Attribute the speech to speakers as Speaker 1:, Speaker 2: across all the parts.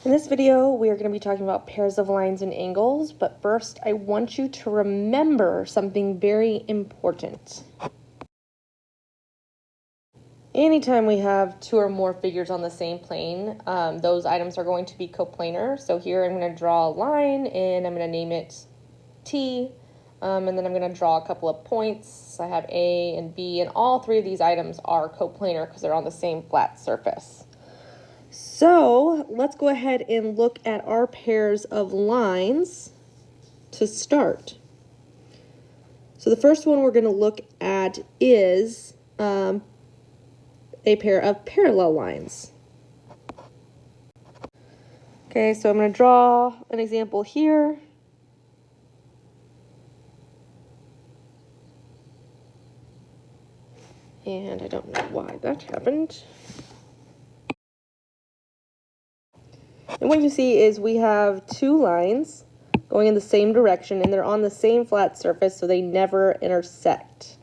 Speaker 1: In this video, we are going to be talking about pairs of lines and angles, but first I want you to remember something very important. Anytime we have two or more figures on the same plane, those items are going to be coplanar. So here I'm going to draw a line and I'm going to name it T, and then I'm going to draw a couple of points. I have A and B, and all three of these items are coplanar because they're on the same flat surface. So let's go ahead and look at our pairs of lines to start. So the first one we're going to look at is a pair of parallel lines. Okay, so I'm going to draw an example here. And I don't know why that happened. And what you see is we have two lines going in the same direction, and they're on the same flat surface, so they never intersect.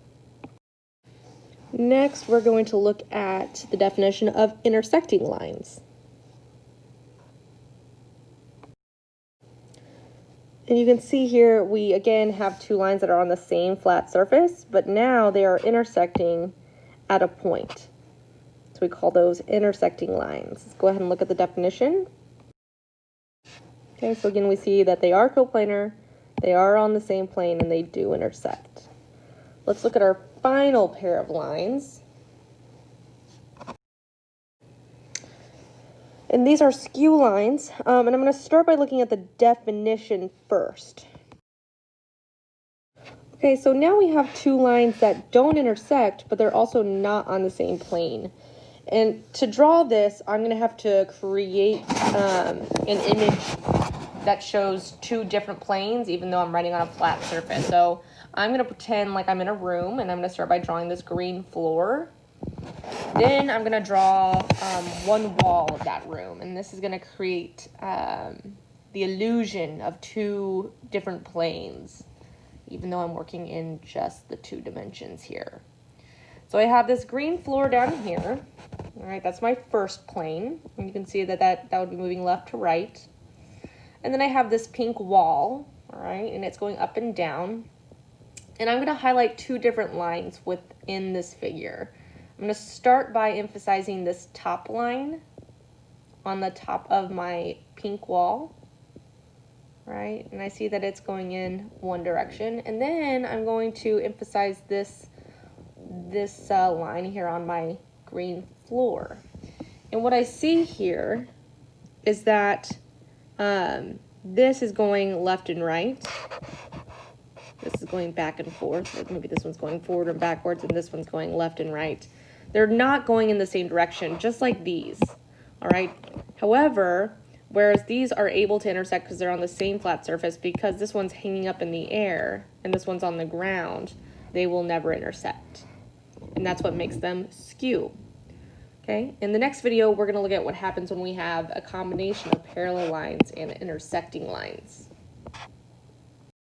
Speaker 1: Next, we're going to look at the definition of intersecting lines. And you can see here we again have two lines that are on the same flat surface, but now they are intersecting at a point. So we call those intersecting lines. Let's go ahead and look at the definition. Okay, so again, we see that they are coplanar, they are on the same plane, and they do intersect. Let's look at our final pair of lines. And these are skew lines, and I'm going to start by looking at the definition first. Okay, so now we have two lines that don't intersect, but they're also not on the same plane. And to draw this, I'm going to have to create an image that shows two different planes, even though I'm writing on a flat surface. So I'm going to pretend like I'm in a room, and I'm going to start by drawing this green floor. Then I'm going to draw one wall of that room, and this is going to create the illusion of two different planes, even though I'm working in just the two dimensions here. So I have this green floor down here. All right, that's my first plane. And you can see that would be moving left to right. And then I have this pink wall, all right, and it's going up and down. And I'm going to highlight two different lines within this figure. I'm going to start by emphasizing this top line on the top of my pink wall, right? And I see that it's going in one direction. And then I'm going to emphasize this line here on my green floor. And what I see here is that this is going left and right. This is going back and forth. Maybe this one's going forward and backwards, and this one's going left and right. They're not going in the same direction, just like these, all right? However, whereas these are able to intersect because they're on the same flat surface, because this one's hanging up in the air and this one's on the ground, they will never intersect. And that's what makes them skew. Okay, in the next video, we're going to look at what happens when we have a combination of parallel lines and intersecting lines.